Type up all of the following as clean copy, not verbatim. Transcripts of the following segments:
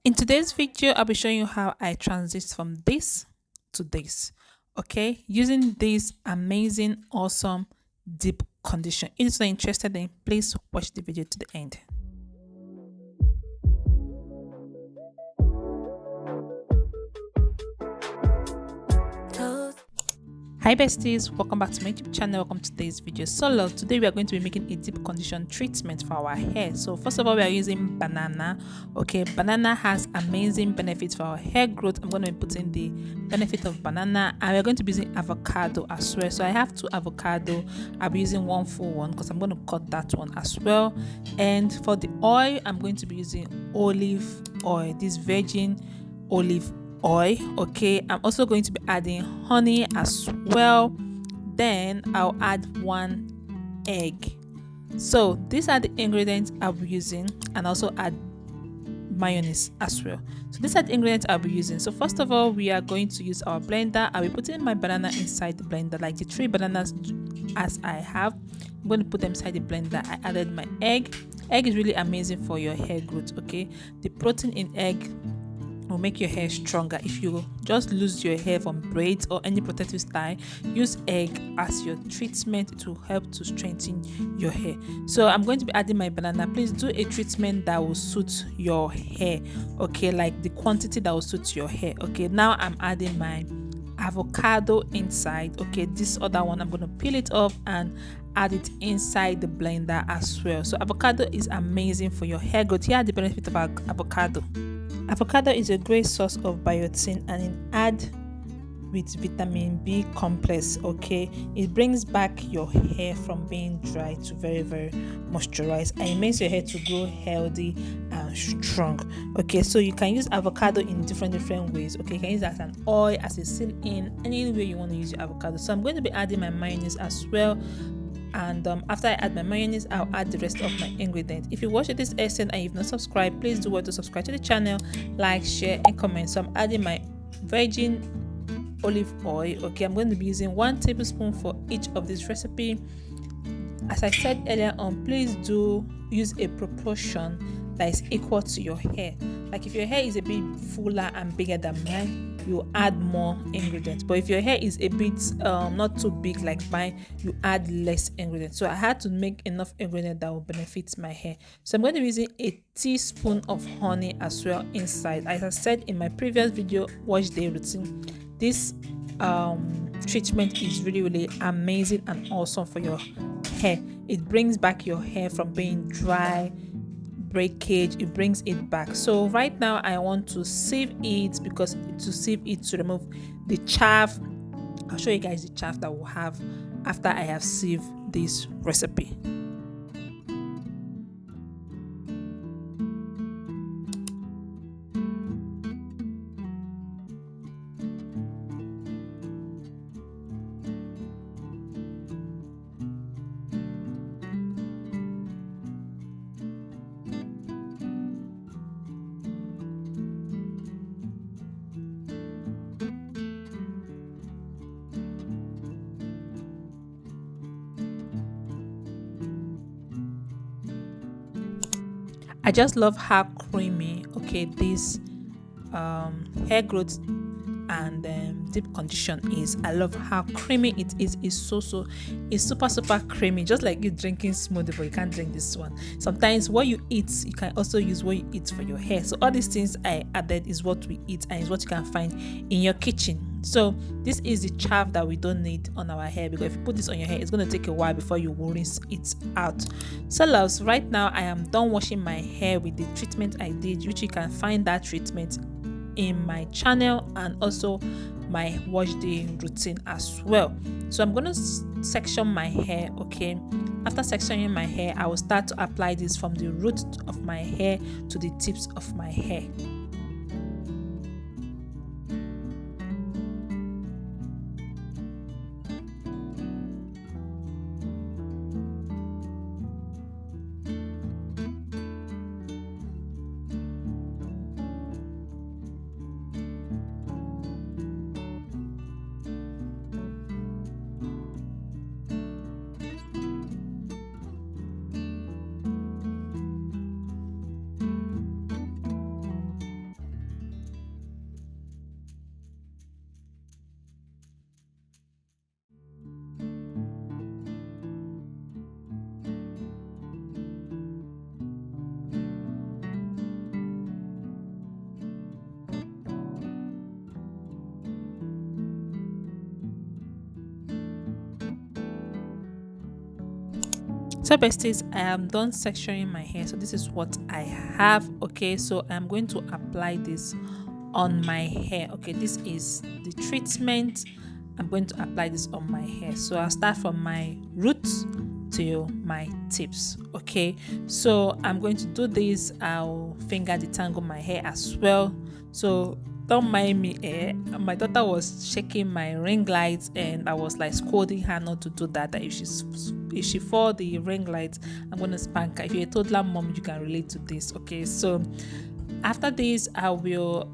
In today's video, I'll be showing you how I transit from this to this, okay? Using this amazing, awesome, deep condition. If you're interested in, please watch the video to the end. Hi besties, welcome back to my YouTube channel. Welcome to today's video. Today we are going to be making a deep condition treatment for our hair. So first of all, we are using banana. Okay, banana has amazing benefits for our hair growth. I'm going to be putting the benefit of banana, and we're going to be using avocado as well. So I have 2 avocado. I'll be using one full one because I'm going to cut that one as well. And for the oil, I'm going to be using olive oil, this virgin olive oil. Okay, I'm also going to be adding honey as well. Then I'll add 1 egg. So these are the ingredients I'll be using, and also add mayonnaise as well. So these are the ingredients I'll be using. So first of all, we are going to use our blender. I'll be putting my banana inside the blender, like the 3 bananas as I have. I'm going to put them inside the blender. I added my egg. Egg is really amazing for your hair growth. Okay, the protein in egg will make your hair stronger. If you just lose your hair from braids or any protective style, use egg as your treatment to help to strengthen your hair. So I'm going to be adding my banana. Please do a treatment that will suit your hair, okay, like the quantity that will suit your hair. Okay, now I'm adding my avocado inside. Okay, this other one, I'm going to peel it off and add it inside the blender as well. So avocado is amazing for your hair growth. Here are the benefits of avocado. Avocado is a great source of biotin, and it adds with vitamin B complex. Okay, it brings back your hair from being dry to very moisturized, and it makes your hair to grow healthy and strong. Okay, so you can use avocado in different ways. Okay, you can use it as an oil, as a seal-in, any way you want to use your avocado. So I'm going to be adding my mayonnaise as well. And after I add my mayonnaise, I'll add the rest of my ingredients. If you watch this extent and you've not subscribed, please do to subscribe to the channel, like, share, and comment. So I'm adding my virgin olive oil. Okay, I'm going to be using 1 tablespoon for each of this recipe. As I said earlier on, please do use a proportion that is equal to your hair. Like if your hair is a bit fuller and bigger than mine, you add more ingredients. But if your hair is a bit not too big like mine, you add less ingredients. So I had to make enough ingredient that will benefit my hair. So I'm going to be using a teaspoon of honey as well inside. As I said in my previous video, watch the routine. This treatment is really amazing and awesome for your hair. It brings back your hair from being dry, breakage, it brings it back. So right now I want to sieve it, because to sieve it to remove the chaff. I'll show you guys the chaff that we'll have after I have sieved this recipe. I just love how creamy, okay, this hair growth and deep condition is. I love how creamy it is. It's super creamy, just like you drinking smoothie, but you can't drink this one. Sometimes what you eat, you can also use what you eat for your hair. So all these things I added is what we eat, and is what you can find in your kitchen. So this is the chaff that we don't need on our hair, because if you put this on your hair, it's going to take a while before you will rinse it out. So loves, right now I am done washing my hair with the treatment I did, which you can find that treatment in my channel, and also my wash day routine as well. So I'm going to section my hair. Okay, after sectioning my hair, I will start to apply this from the root of my hair to the tips of my hair. So besties, I am done sectioning my hair. So this is what I have. Okay, so I'm going to apply this on my hair. Okay, this is the treatment. I'm going to apply this on my hair. So I'll start from my roots to my tips. Okay, so I'm going to do this. I'll finger detangle my hair as well. So don't mind me, my daughter was shaking my ring lights and I was like scolding her not to do that, that if she fall the ring light, I'm gonna spank her. If you're a toddler mom, you can relate to this. Okay, so after this, I will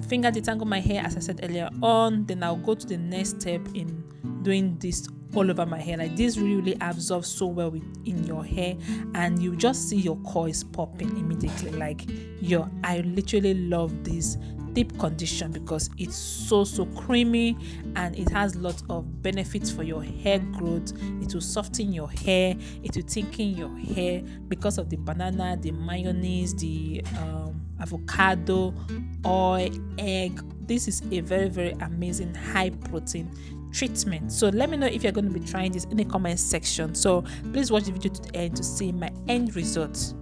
finger detangle my hair as I said earlier on. Then I'll go to the next step in doing this all over my hair. Like this really absorbs so well in your hair, and you just see your coils popping immediately. Like I literally love this deep condition because it's so creamy and it has lots of benefits for your hair growth. It will soften your hair, it will thicken your hair because of the banana, the mayonnaise, the avocado, oil, egg. This is a very amazing high protein treatment. So let me know if you're going to be trying this in the comment section. So please watch the video to the end to see my end results.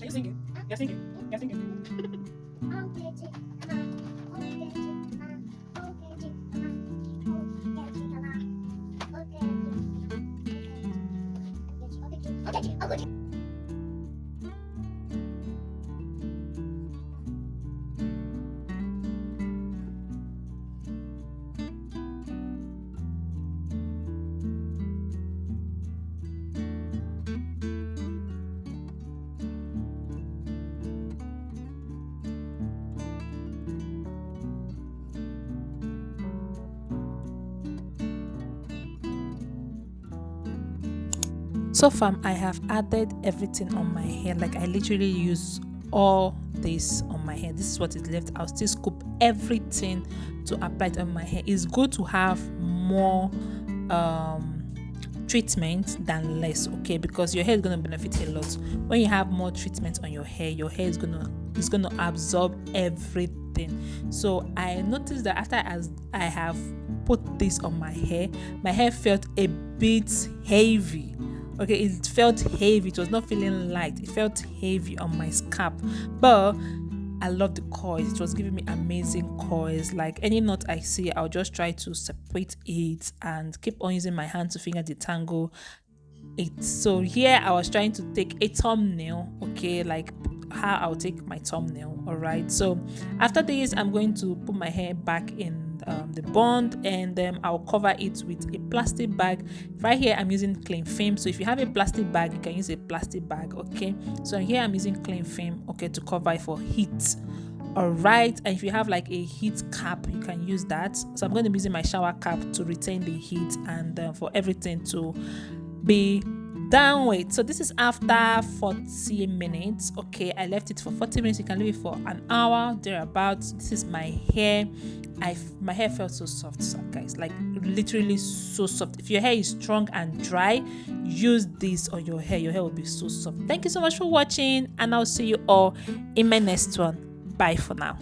You're singing. You're singing. You're singing. So far, I have added everything on my hair. Like I literally use all this on my hair. This is what is left. I'll still scoop everything to apply it on my hair. It's good to have more treatment than less, okay, because your hair is going to benefit a lot. When you have more treatment on your hair is going to absorb everything. So I noticed that after I have put this on my hair felt a bit heavy. Okay, it felt heavy. It was not feeling light. It felt heavy on my scalp, but I love the coils. It was giving me amazing coils. Like any knot I see, I'll just try to separate it and keep on using my hand to finger detangle it. So here I was trying to take a thumbnail, okay, like how I'll take my thumbnail. All right, so after this I'm going to put my hair back in the bond, and then I'll cover it with a plastic bag. Right here I'm using cling film, so if you have a plastic bag you can use a plastic bag, okay. So here I'm using cling film, okay, to cover it for heat. All right, and if you have like a heat cap you can use that. So I'm going to be using my shower cap to retain the heat and for everything to be Down weight. So this is after 40 minutes. Okay, I left it for 40 minutes. You can leave it for an hour thereabouts. This is my hair. My hair felt so soft, guys, like literally so soft. If your hair is strong and dry, use this on your hair. Your hair will be so soft. Thank you so much for watching, and I'll see you all in my next one. Bye for now.